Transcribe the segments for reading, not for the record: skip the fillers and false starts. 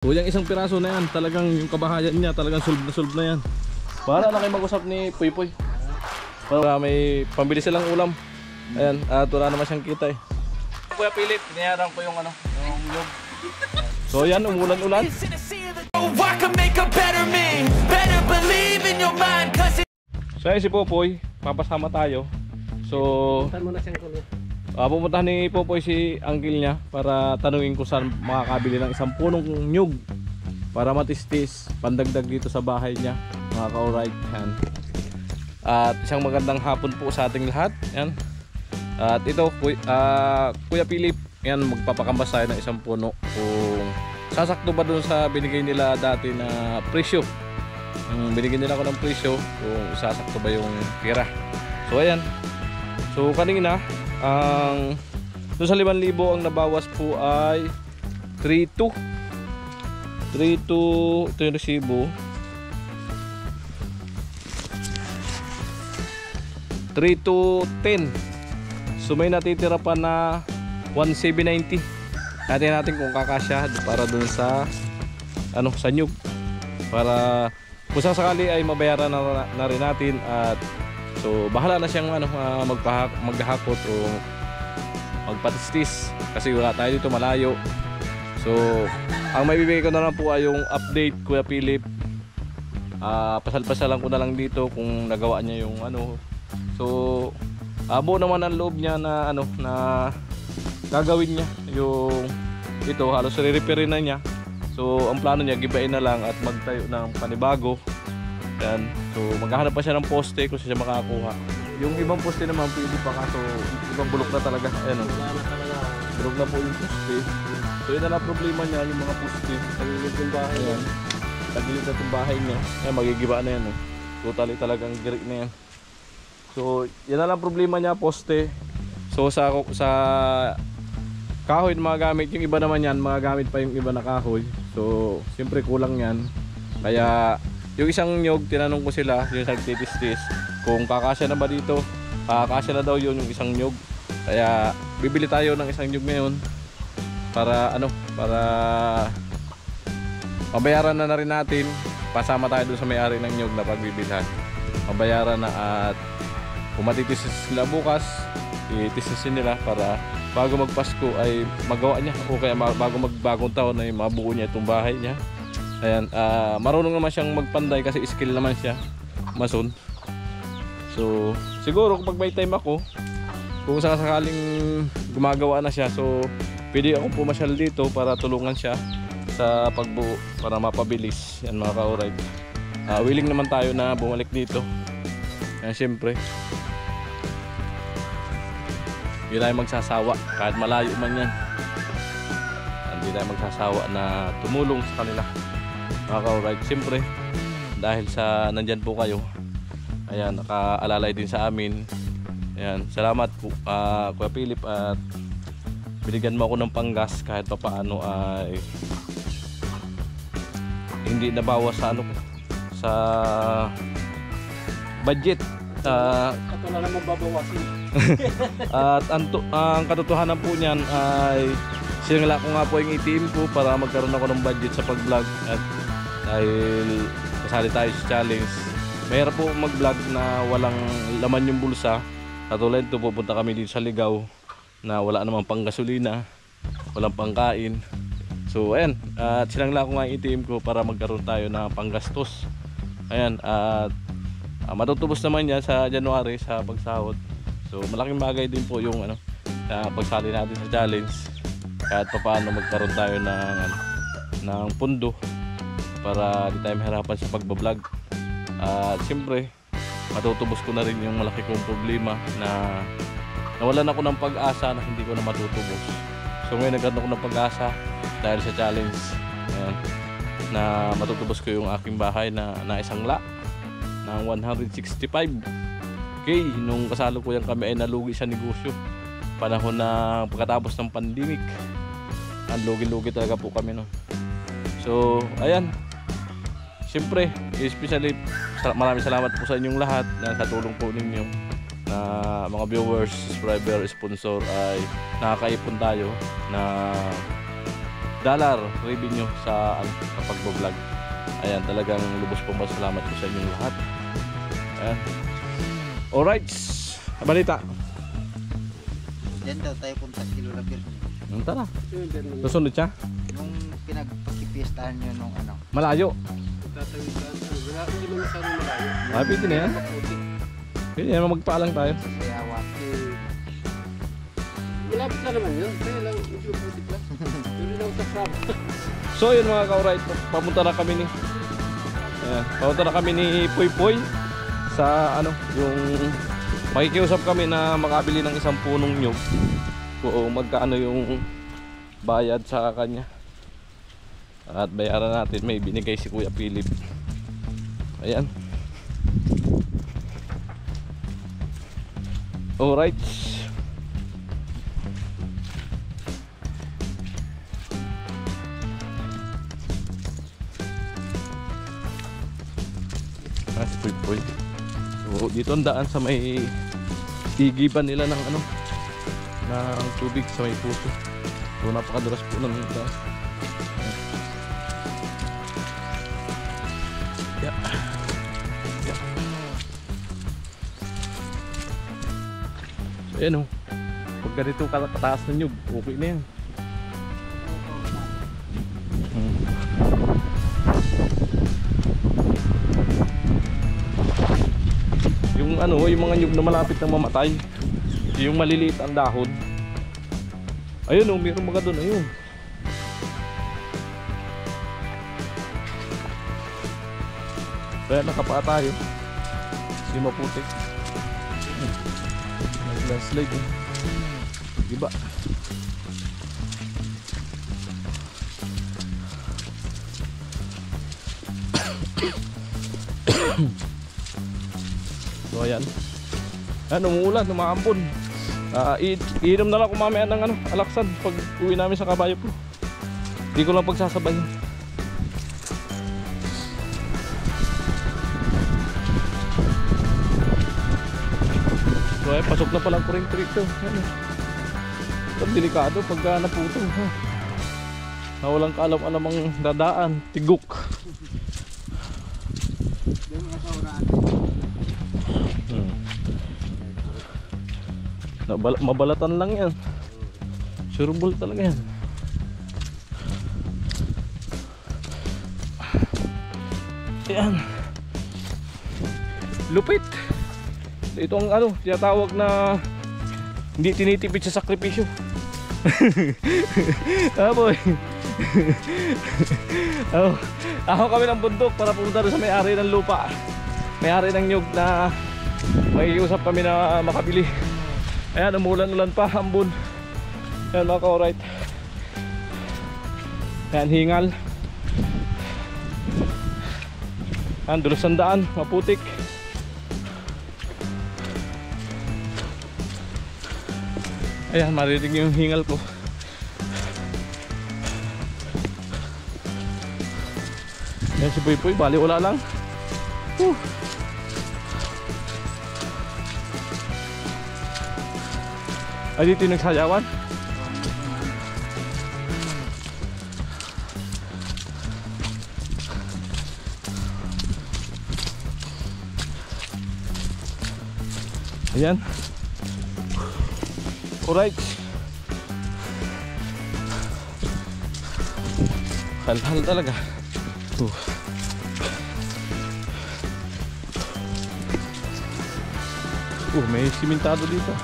So yung isang piraso na yan, talagang yung kabahayan niya, talagang solve na yan. Para na kayo mag-usap ni Puy Puy. Para may pambili silang ulam. Ayan, at wala naman siyang kita eh. Kuya Philip, pinayaran ko yung ano, yung nyug. So yan, umulan-ulan. So yan si Popoy, papasama tayo. So, pupuntahan ni Popoy si uncle niya para tanungin ko saan makakabili ng isang punong nyug para matistis, pandagdag dito sa bahay niya, mga ka-alright. Yan. At isang magandang hapon po sa ating lahat. Yan. At ito, Kuya Philip, yan, magpapakambas tayo ng isang puno kung sasakto ba dun sa binigay nila dati na presyo. Binigyan nila ako ng presyo kung sasakto ba yung pira. So ayan. So kanina doon sa 5,000 ang nabawas po ay 3,200. Ito yung resibo. 3,210. So may natitira pa na 1,790. Natin kung kakasya para dun sa ano, sa nyug. Para kung sakali ay mabayaran na rin natin. At so bahala na siyang ano, maghahakot o magpatistis kasi wala tayo dito, malayo. So ang maibibigay ko na lang po ay yung update, Kuya Philip. Pasal-pasalan ko na lang dito kung nagawa niya yung ano. So buo naman ang loob niya na ano, na gagawin niya yung ito, halos re-repair na niya. So ang plano niya, gibain na lang at magtayo ng panibago. Yan. So maghahanap pa siya ng poste kung siya makakakuha. Yung ibang poste naman pwede pa, kaso ibang bulok na talaga. Ayan o, bulok na po yung poste. So yun na lang problema niya, yung mga poste. Tagilid yung bahay yan. Tagilid na yung bahay niya. Yan, magigiba na yan o. Totally talagang girik na yan. So yan na lang problema niya, poste. So sa kahoy na mga gamit, yung iba naman yan, mga gamit pa yung iba na kahoy. So siyempre kulang yan. Kaya yung isang nyug, tinanong ko sila, yung nagtitistis, kung kakasya na ba dito. Kakasya na daw yun, yung isang nyug. Kaya bibili tayo ng isang nyug ngayon para ano, para mabayaran na rin natin. Pasama tayo doon sa may-ari ng nyug na pagbibilhan. Mabayaran na at kung matitistis sila bukas, itisisin nila para bago magpasko ay magawa niya, o kaya bago magbagong taon ay mabuo niya itong bahay niya. Ayan, marunong naman siyang magpanday kasi skill naman siya, mason. So siguro kapag may time ako, kung sakaling gumagawa na siya, so pwede akong pumasyal dito para tulungan siya sa pagbuo para mapabilis. Yan mga ka-alright. Willing naman tayo na bumalik dito. Yan, syempre hindi tayo magsasawa kahit malayo man yan. Hindi tayo magsasawa na tumulong sa kanila, mga ka-alright. Siyempre dahil sa nandyan po kayo, ayan, nakaalalay din sa amin. Ayan, salamat po, Kuya Philip, at binigyan mo ako ng panggas kahit pa paano ay hindi nabawas sa ano, sa budget. Ito na lang mababawasin. At ang katotohanan po niyan ay sinangla ko nga po yung ATM ko para magkaroon ako ng budget sa pag-vlog. At dahil kasali tayo sa challenge, mahirap po mag-vlog na walang laman yung bulsa. Katulad ito, pupunta kami dito sa Ligaw na wala namang pang gasolina, walang pangkain. So ayan, at sinangla ko nga yung ATM ko para magkaroon tayo ng panggastos. Ayan, at matutubos naman yan sa January sa pagsahod. So malaking bagay din po yung ano, pagsali natin sa challenge. Kahit paano magkaroon tayo ng pundo para di tayo mahirapan sa pagbablog. At siyempre matutubos ko na rin yung malaki kong problema na nawalan ako ng pag-asa na hindi ko na matutubos. So ngayon nagkaroon ako ng pag-asa dahil sa challenge. Ayan, na matutubos ko yung aking bahay na naisangla ng 165k nung kasalukuyan kami ay nalugi sa negosyo panahon na pagkatapos ng pandemic. Ang lugi-lugi talaga po kami no. So ayan, siyempre especially maraming salamat po sa inyong lahat na sa tulong po ninyo na mga viewers, subscriber, sponsor ay nakakaipon tayo na dollar revenue sa sa pagbo-vlog. Ayan, talagang lubos pong masalamat ko sa inyong lahat. Ayan. Alright, balita. Diyan daw tayo punta sa Kilo Lapir. Tara, Yun, dyan naman. susunod siya. Nung pinagpakipiestahan nyo nung ano. Malayo. Tatawid ka. Wala, hindi mo masyadong malayo. Pwede na yan. Maputi. Pwede yan, magpaalang tayo. Sa Sayawat. Malapit na naman yun. Kaya lang, medyo putik lang. Pero lang sa crab. So yun mga ka-alright, papunta na kami ni papunta na kami ni Poy Poy sa ano, yung makikiusap kami na makabili ng isang punong nyug o magkaano yung bayad sa kanya at bayaran natin. May binigay si Kuya Philip. Ayan. Alright. Si Poy Poy. So dito ang daan sa may tigiban nila ng ano, ng tubig sa may puso. So napakadulas po ng daan. Yeah. Yeah. So ayan o, pag ganito kataas na nyug, okay na yan. Yung ano, yung mga nyug na malapit na mamatay, yung maliliit ang dahon. Ayun oh, mayroong mga doon, ayun. Kaya nakapaa tayo. Hindi maputik. Nag-landslide eh. Diba? So ayan. Ayan, umuulan, umaambon. Iinom na lang ako mamaya ng ano, alaksan pag uwi namin sa Kabayo po. Hindi ko lang pagsasabayin. So ayan, pasok na palang kuryente rito. Ayan. Ito, delikado pagka naputol. Na walang kaalam-alam ang dadaan, tigok. Mabalatan lang yan. Sureball talaga yan. Ayan. Lupit. Ito ang ano, tinatawag na hindi tinitipid sa sakripisyo. Boy. Ako kami ng bundok para pumunta sa may-ari ng lupa. May-ari ng nyug na makikiusap kami na makabili. Ayan, umulan-ulan pa, ambon. Ayan mga ka-alright. Ayan, hingal. Ayan, dulos ang daan, maputik. Ayan, marinig yung hingal ko. Ayan si Poy Poy, bali wala lang. Ay, dito yung nagsayawan. Ayan. Alright. Hal-hal talaga. May simentado dito.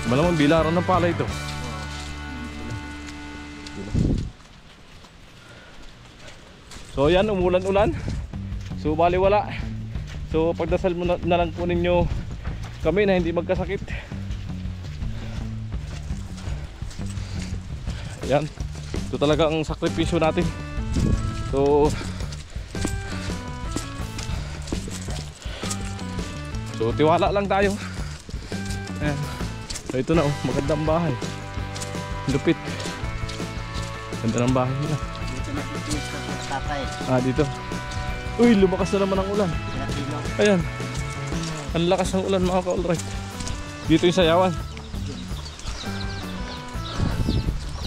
Malamang bilaran ng pala ito. So yan, umulan-ulan. So baliwala. So pagdasal mo na lang po ninyo kami na hindi magkasakit. Yan. Ito talaga ang sakripisyo natin. So tiwala lang tayo. Ayan. So ito na oh, magandang bahay. Lupit. Ganda ng bahay nila. Dito nakikita sa tatay. Dito. Uy, lumakas na naman ang ulan. Pinatilo. Ayan. Ang lakas ng ulan mga ka-alright. Dito yung sayawan.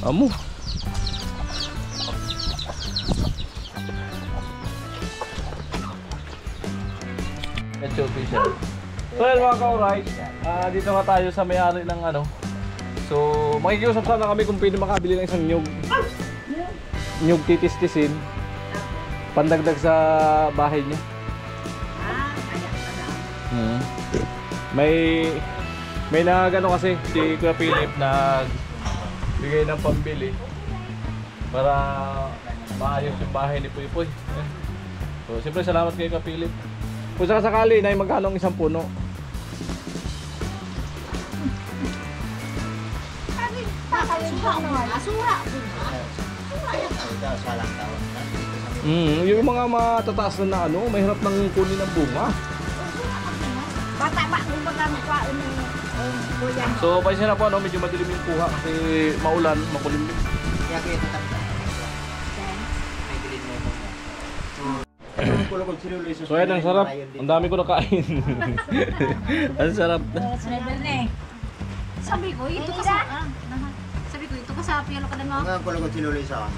Amo. Medyo official. So yan mga ka-alright, dito nga tayo sa may-ari ng ano. So makikiusap sana kami kung pwede makabili ng isang nyug. Nyug titis-tisin. Pandagdag sa bahay niya. May nagano kasi si Kuya Philip na bigay ng pambili para maayos yung bahay ni Puy Puy. So siyempre salamat kay Kuya Philip. Kung sakali na magkano ang isang puno? Yung mga matataas na ano, mahirap nang kunin ng bunga. Bata ba kung baga mukhaon ni kuya mo? So, paisa na po, ano, medyo madilim yung kuha kasi maulan, makulimlim. Kaya kayo tatanda. May dilin mo mo. So, yan, ang sarap. Ang dami ko nakain. Ang sarap na. Sabi ko, ito ka sa... Sabi ko, ito ka sa piyalo ka na mo. Mga kulog sinuloy sa akin.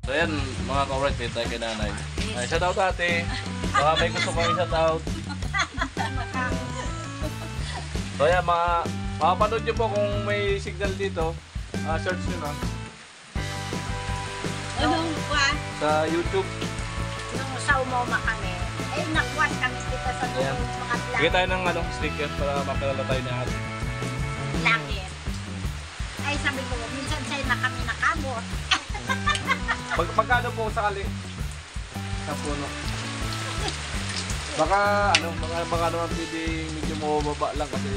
So, yan, mga ka-alright, may tayo kay nanay. Ay, shout out ate. Baka may gusto kong shout out. So, yan, makapanood nyo po kung may signal dito. Search nyo na. Anong kwa? Sa YouTube. Nung sa umoma kami, eh nakuha kami dito sa Ayan. mga Bigyan tayo ng ano, sticker para makilala tayo ni ate. langit. Ay sabi ko, minsan sa'yo na kami nakamot. Magkano po sakali? Sa puno. Baka ano, baka naman pwedeng medyo mababa lang kasi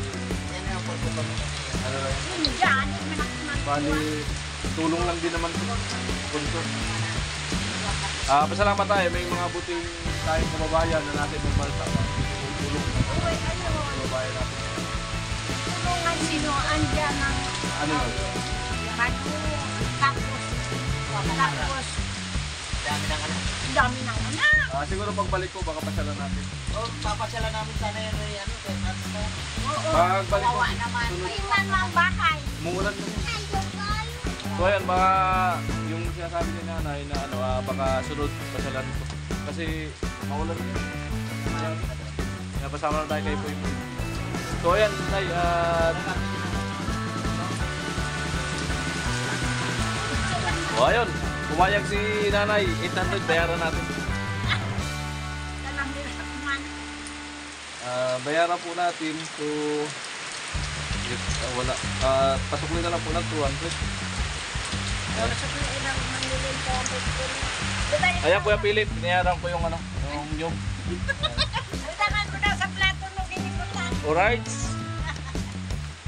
Yan yung pagpunta mo. ano lang. Diyan, may nakuha. Bali, tulong lang din naman ito. Punto. Pasalamat tayo, may mga buting tayong kababayan na natin magmalta. Tulong ng Uy, ano? kababayan natin. Tulungan sino andyan ng Ano yun? bago, tapos, Dami ng ano. dami ng anak. Siguro pagbalik ko, baka pasyalan natin. Oh, papasyala namin sana yung ano, kay Francisco. Oo, Pagbalik ko, kawawa naman. Iwan mo ang bahay. umuulan naman. So ayan, baka yung sinasabi ni nanay na ano, baka sunod pasyalan ko. Kasi maulan na yun. Kaya pasama na tayo kay Puy Puy. So ayan, nay, oh, ayun, pumayag si nanay, 800 bayaran natin. Dalang nila kuman. Bayaran po natin, so wala, pasuklin na lang po ng 200. Pero sa kuya ilang manlilin ko ang Ayan Kuya Philip, binayaran ko yung ano, yung Tangan mo daw sa plato nung ginikutan. alright.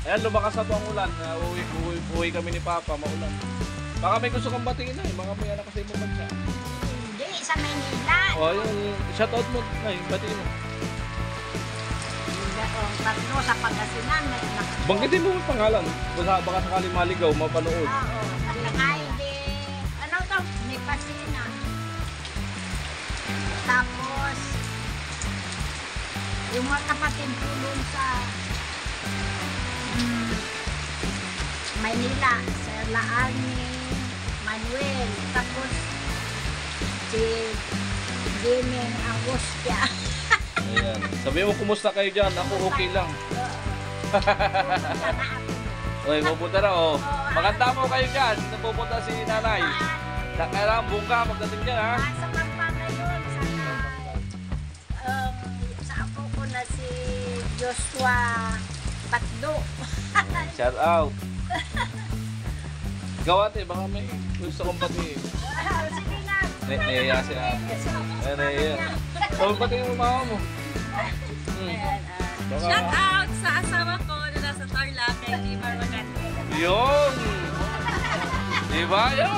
Ayan, lumakas na po ang ulan. Uwi kami ni Papa, maulan. Baka may gusto kong batingin na mga may anak kasi ibang bansa. Hindi, sa Manila. O, yung shoutout mo, ay, batingin mo. Tatlo sa Pangasinan. May anak. Banggitin mo yung pangalan. Baka sakali maligaw, mapanood. Oo, nakakay di. Ano to? May pasina. Tapos, yung mga kapatid ko dun sa Manila, sa Laani, Manuel, tapos si Jimmy Angustia. Ayan. Sabi mo, kumusta kayo dyan? Ako okay lang. Okay, pupunta na, oh. Maganda mo kayo dyan. Napupunta si nanay. Kailangan bungka pagdating dyan, ha? Sa Pampanga yun, sa apo ko na si Joshua Patdo. Shout out. Ikaw ate, baka may gusto kong batiin. Sige na. Naiya si ate. Naiya. So, batiin mo mama mo. Shout out sa asawa ko na nasa Tarlac kay Jimar Maganda. Yun! Diba? Yung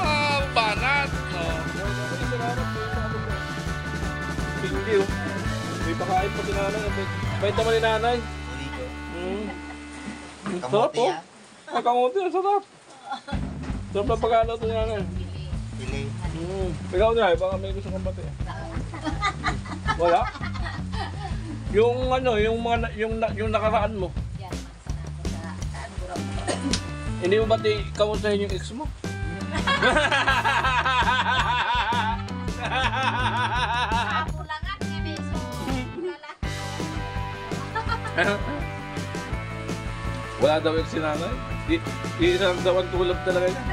banat! No. Hindi oh. May pakain pa si nanay. Bait naman ni nanay. Sarap Kamote oh. yan. Kamote, ang sarap. Sarap na pagkano ito ni nanay. Pili. Ikaw niya, baka may gusto kong bati. Wala? Yung ano, yung mga yung nakaraan mo. Hindi mo ba kamustahin yung ex mo? Pulangan niya, beso. Wala daw ex si nanay. Isang dawan tulog talaga niya.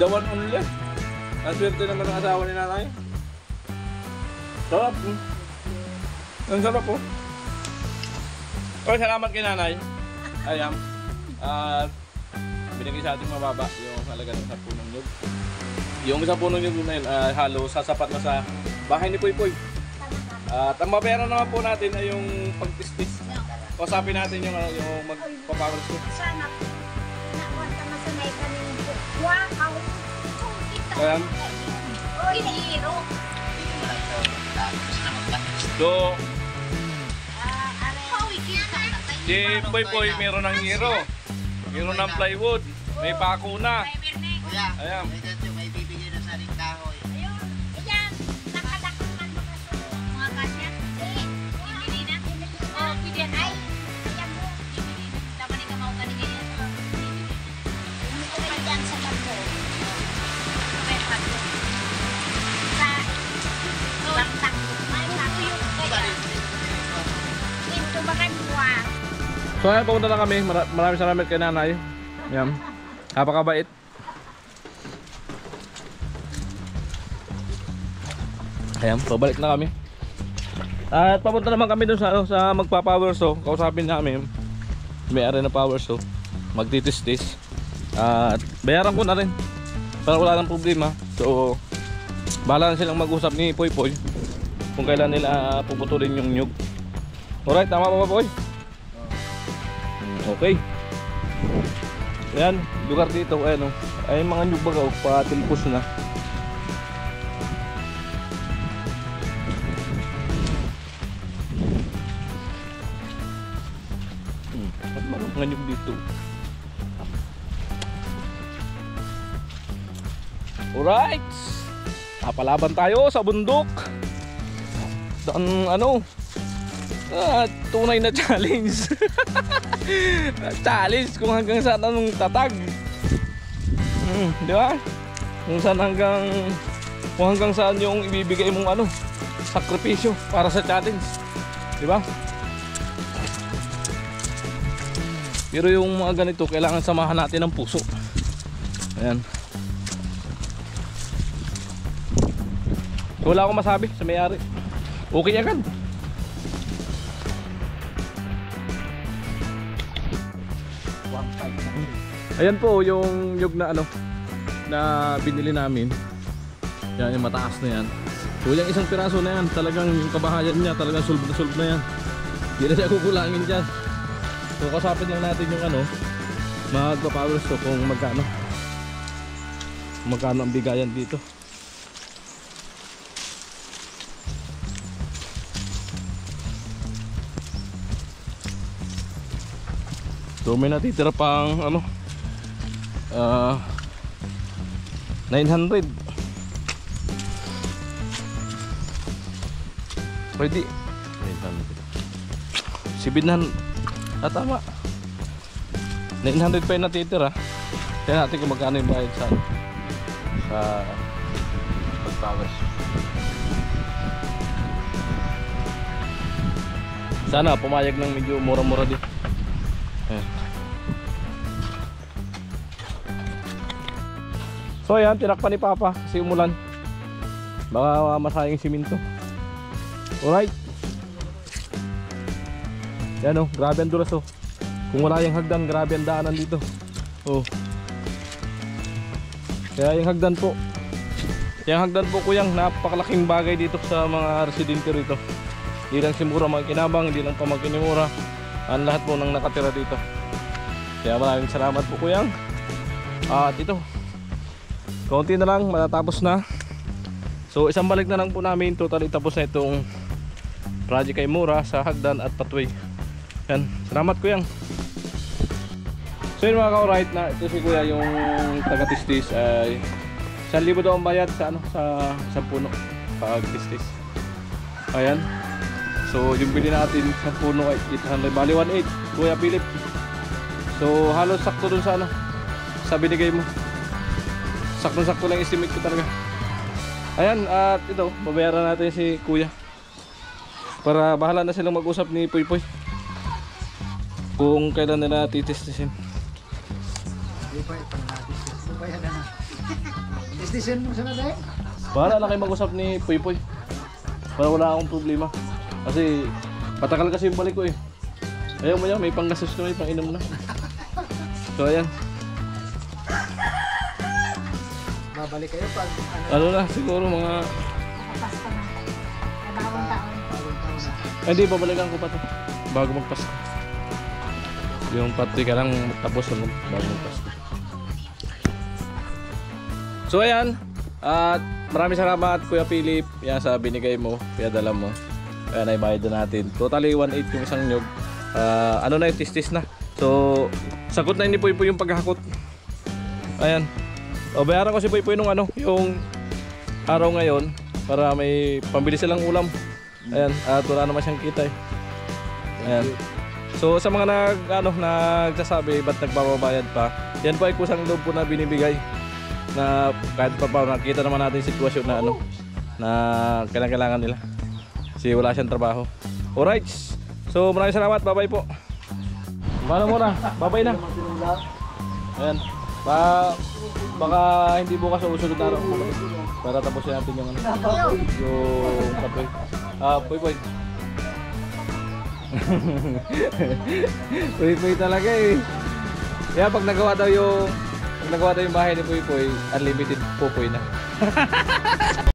Dawan only. Ang swerte naman ng asawa ni nanay. Sarap. Ang sarap po. Oh, salamat kay nanay. Ayan. At binigay sa ating mababa yung halaga ng 10 nyug. Yung 10 nyug na yun, halos sasapat na sa bahay ni Poy Poy. At ang mapera naman po natin ay yung pagtistis. Kausapin natin yung magpapower school. Sana nakuha ka masanay ka ng wow. Ayan. Oy, hero. So, Pawi kita. si Poy Poy meron ng hero. Meron ng plywood. May pako na. Kuya, Ayan. may dito, may bibigyan na sa ring kahoy. Ayun. Ayan. Nakadakot man mga sulo. Mga kanya. Hindi na. Oh, pwede na. Ay. Ayan mo. Tama ni ka mau ka ni ganyan. Hindi ko na dyan sa lapo. May pato. Sa lantak. May pato yung kaya. Ito bakan buwan. So ayan, pumunta na kami. Maraming salamat kay nanay. Ayan. Napakabait. Ayan, so balik na kami. At papunta naman kami dun sa magpa-power saw. Kausapin namin. May-ari na power saw. Magtitis-tis. At bayaran ko na rin. Para wala nang problema. So, bahala na silang mag-usap ni Poy Poy kung kailan nila puputulin yung nyug. Alright, tama ba Poy? Okay. Ayan, lugar dito. Ayan o. Ay mga nyug baga o. Patilpos na. At mga nyug dito. Alright. Napalaban tayo sa bundok. Tunay na challenge. Challenge kung hanggang saan anong tatag. Di ba? Kung hanggang saan yung ibibigay mong sakripisyo para sa challenge. Di ba? Pero yung mga ganito, kailangan samahan natin ng puso. Ayan. So, wala akong masabi sa may-ari. Okay agad. Ayan po yung nyug na na binili namin. Yan yung mataas na yan. So yung isang piraso na yan, talagang yung kabahayan niya, talagang sulb na yan. Hindi na siya kukulangin dyan. So kasapin lang natin yung magpa-power saw kung magkano ang bigayan dito. So may natitira pang 900. Pwede 900. 700. Tama. 900 pa yung natitira. Kaya natin kung magkano yung bayad sa pagtagas. Sana pumayag ng medyo mura-mura din. Ayan. So ayan, tinakpan ni Papa kasi umulan. Baka masayang siminto. Alright. Yan grabe ang dulas Kung wala yung hagdan, grabe ang daanan dito. Kaya yung hagdan po. Kuyang, napakalaking bagay dito sa mga residente rito. Hindi lang si Mura Makinabang, hindi lang pamangkin ni Mura. Ang lahat po nang nakatira dito. Kaya maraming salamat po Kuyang. At ito, konti na lang, matatapos na. So isang balik na lang po namin, totally tapos na itong project kay Mura sa hagdan at pathway. Yan, salamat Kuyang. So yun mga ka-alright, na ito si Kuya yung taga-tistis ay 1,000 daw ang bayad sa sa puno pag tistis. Ayan. So yung bili natin sa puno ay 800, bali 1,800 Kuya Philip. So So halos sakto dun sa ano, sa binigay mo. Sakto-sakto lang estimate ko talaga. Ayan, at ito, babayaran natin si Kuya. Para bahala na silang mag-usap ni Puy Puy kung kailan nila titistisin. Di ba ito natin? Di ba yan na? Decision mo sa natin? Bahala na kayo mag-usap ni Puy Puy. Para wala akong problema. Kasi patagal kasi yung balik ko eh. Ayaw mo yan, may panggastos na, may pang-inom na. So ayan. Babalik kayo pag Ano na, siguro mga... Nakapasko na. May bagong taon. bagong taon na. Ay, hindi, babalikan ko pa to bago magpasko. Yung pati ka lang tapos bago magpasko. So ayan. At maraming salamat Kuya Philip. Yan sa binigay mo, kaya dala mo. Ayan, ay bayad na natin. Totally 1.8 yung isang nyog. Ano na yung tistis na. So, sagot na ni Puy Puy yung paghakot. Ayan. O, bayaran ko si Puy Puy nung ano, yung araw ngayon para may pambili silang ulam. Ayan, at wala naman siyang kita eh. Ayan. So, sa mga nagsasabi ba't nagbabayad pa, yan po ay kusang loob po na binibigay. Na kahit pa nakita naman natin yung sitwasyon na ano, na kailangan nila. Kasi wala siyang trabaho. Alright. So, maraming salamat. Bye-bye po. Paano muna? Bye-bye na. Ayan. Baka hindi bukas o usunod na araw. Para tapusin natin yung ano. Yung kapoy. Puy-puy. Puy-puy talaga eh. Kaya pag nagawa daw yung bahay ni Puy-puy, unlimited pupoy na.